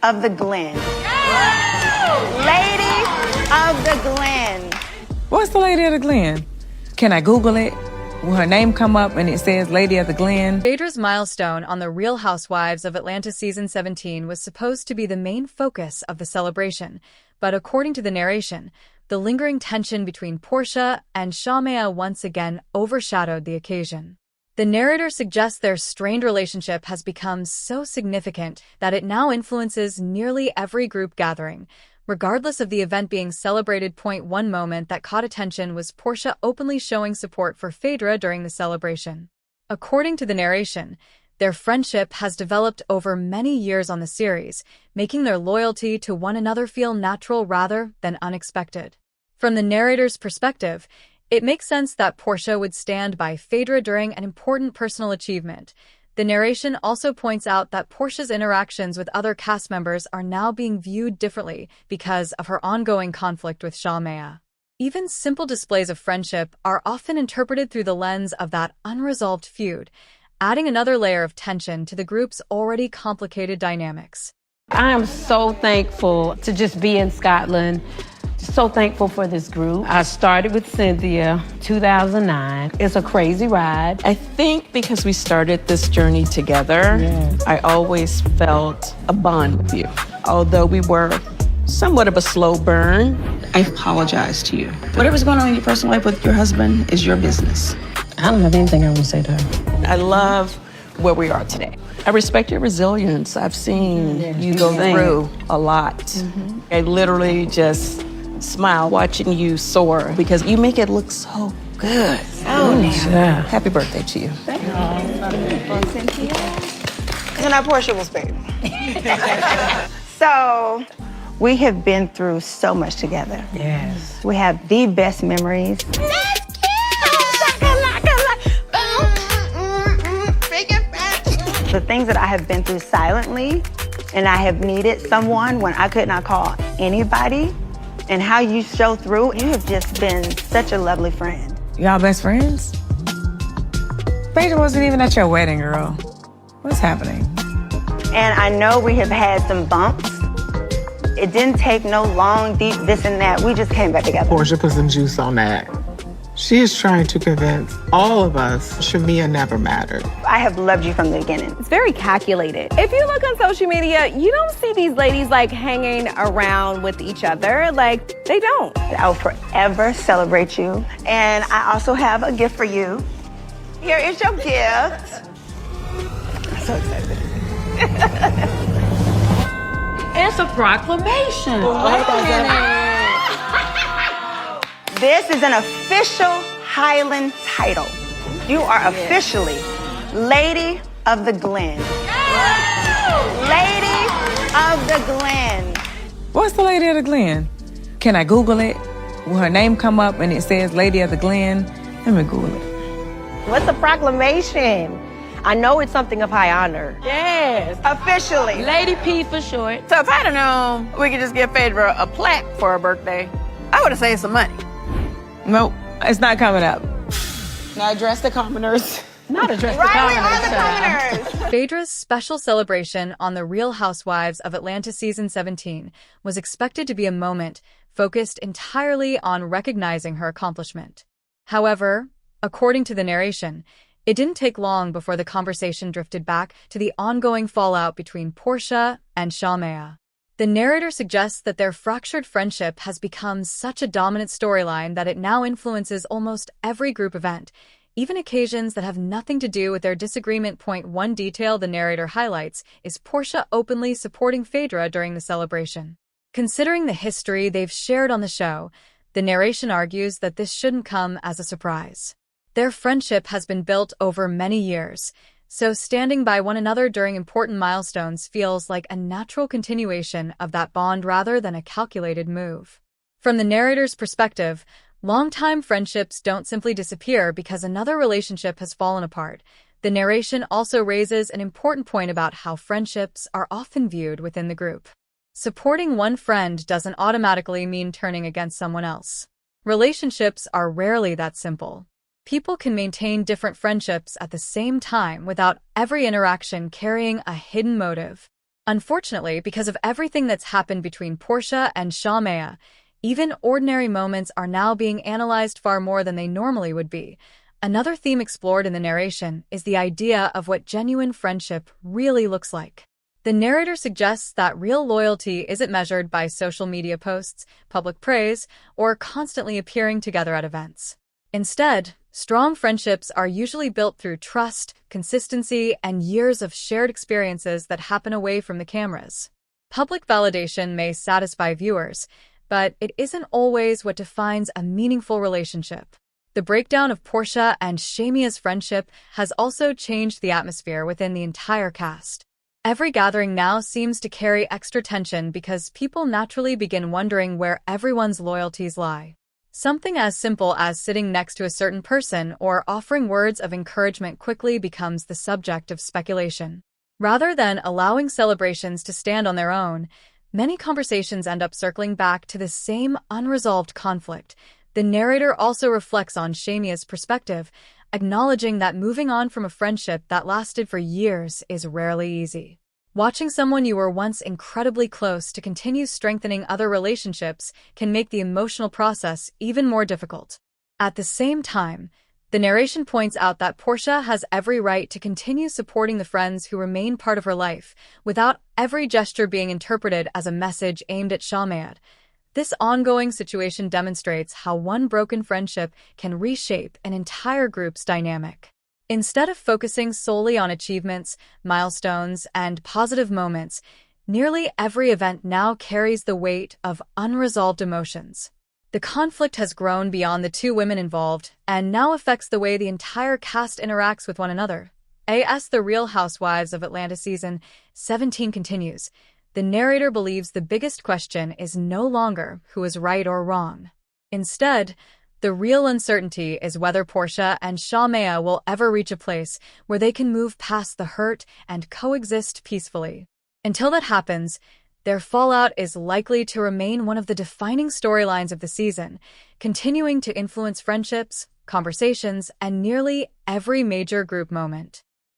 of the Glen. Lady of the Glen. What's the Lady of the Glen? Can I Google it? Will her name come up and it says Lady of the Glen? Phaedra's milestone on the Real Housewives of Atlanta Season 17 was supposed to be the main focus of the celebration, but according to the narration, the lingering tension between Porsha and Shamea once again overshadowed the occasion. The narrator suggests their strained relationship has become so significant that it now influences nearly every group gathering. Regardless of the event being celebrated. One moment that caught attention was Porsha openly showing support for Phaedra during the celebration. According to the narration, their friendship has developed over many years on the series, making their loyalty to one another feel natural rather than unexpected. From the narrator's perspective, it makes sense that Porsha would stand by Phaedra during an important personal achievement. The narration also points out that Porsha's interactions with other cast members are now being viewed differently because of her ongoing conflict with Shamea. Even simple displays of friendship are often interpreted through the lens of that unresolved feud, adding another layer of tension to the group's already complicated dynamics. I am so thankful to just be in Scotland. So thankful for this group. I started with Cynthia, 2009. It's a crazy ride. I think because we started this journey together, I always felt a bond with you. Although we were somewhat of a slow burn. I apologize to you. Whatever's going on in your personal life with your husband is your business. I don't have anything I want to say to her. I love where we are today. I respect your resilience. I've seen you go through a lot. I literally just smile watching you soar because you make it look so good. Oh, yeah. Happy birthday to you. Thank you. And our Porsha was baby. So, we have been through so much together. Yes. We have the best memories. The things that I have been through silently, and I have needed someone when I could not call anybody, and how you show through. You have just been such a lovely friend. Y'all best friends? Phaedra wasn't even at your wedding, girl. What's happening? And I know we have had some bumps. It didn't take no long, deep this and that. We just came back together. Porsha put some juice on that. She is trying to convince all of us Shamea never mattered. I have loved you from the beginning. It's very calculated. If you look on social media, you don't see these ladies like hanging around with each other. Like, they don't. I will forever celebrate you. And I also have a gift for you. Here is your gift. I'm so excited. It's a proclamation. This is an official Highland title. You are officially Lady of the Glen. Lady of the Glen. What's the Lady of the Glen? Can I Google it? Will her name come up and it says Lady of the Glen? Let me Google it. What's a proclamation? I know it's something of high honor. Yes. Officially. Lady P for short. So if I'd have known we could just give Phaedra a plaque for her birthday, I would have saved some money. Nope, it's not coming up. Now address the commoners. Not address Riley the are the commoners. commoners. Phaedra's special celebration on the Real Housewives of Atlanta Season 17 was expected to be a moment focused entirely on recognizing her accomplishment. However, according to the narration, it didn't take long before the conversation drifted back to the ongoing fallout between Porsha and Shamea. The narrator suggests that their fractured friendship has become such a dominant storyline that it now influences almost every group event, even occasions that have nothing to do with their disagreement. One detail the narrator highlights is Porsha openly supporting Phaedra during the celebration. Considering the history they've shared on the show, the narration argues that this shouldn't come as a surprise. Their friendship has been built over many years, so standing by one another during important milestones feels like a natural continuation of that bond rather than a calculated move. From the narrator's perspective, longtime friendships don't simply disappear because another relationship has fallen apart. The narration also raises an important point about how friendships are often viewed within the group. Supporting one friend doesn't automatically mean turning against someone else. Relationships are rarely that simple. People can maintain different friendships at the same time without every interaction carrying a hidden motive. Unfortunately, because of everything that's happened between Porsha and Shamea, even ordinary moments are now being analyzed far more than they normally would be. Another theme explored in the narration is the idea of what genuine friendship really looks like. The narrator suggests that real loyalty isn't measured by social media posts, public praise, or constantly appearing together at events. Instead, strong friendships are usually built through trust, consistency, and years of shared experiences that happen away from the cameras. Public validation may satisfy viewers, but it isn't always what defines a meaningful relationship. The breakdown of Porsha and Shamea's friendship has also changed the atmosphere within the entire cast. Every gathering now seems to carry extra tension because people naturally begin wondering where everyone's loyalties lie. Something as simple as sitting next to a certain person or offering words of encouragement quickly becomes the subject of speculation. Rather than allowing celebrations to stand on their own, many conversations end up circling back to the same unresolved conflict. The narrator also reflects on Shamea's perspective, acknowledging that moving on from a friendship that lasted for years is rarely easy. Watching someone you were once incredibly close to continue strengthening other relationships can make the emotional process even more difficult. At the same time, the narration points out that Porsha has every right to continue supporting the friends who remain part of her life, without every gesture being interpreted as a message aimed at Shamea. This ongoing situation demonstrates how one broken friendship can reshape an entire group's dynamic. Instead of focusing solely on achievements, milestones, and positive moments, nearly every event now carries the weight of unresolved emotions. The conflict has grown beyond the two women involved and now affects the way the entire cast interacts with one another. As the Real Housewives of Atlanta Season 17 continues, the narrator believes the biggest question is no longer who is right or wrong. Instead, the real uncertainty is whether Porsha and Shamea will ever reach a place where they can move past the hurt and coexist peacefully. Until that happens, their fallout is likely to remain one of the defining storylines of the season, continuing to influence friendships, conversations, and nearly every major group moment.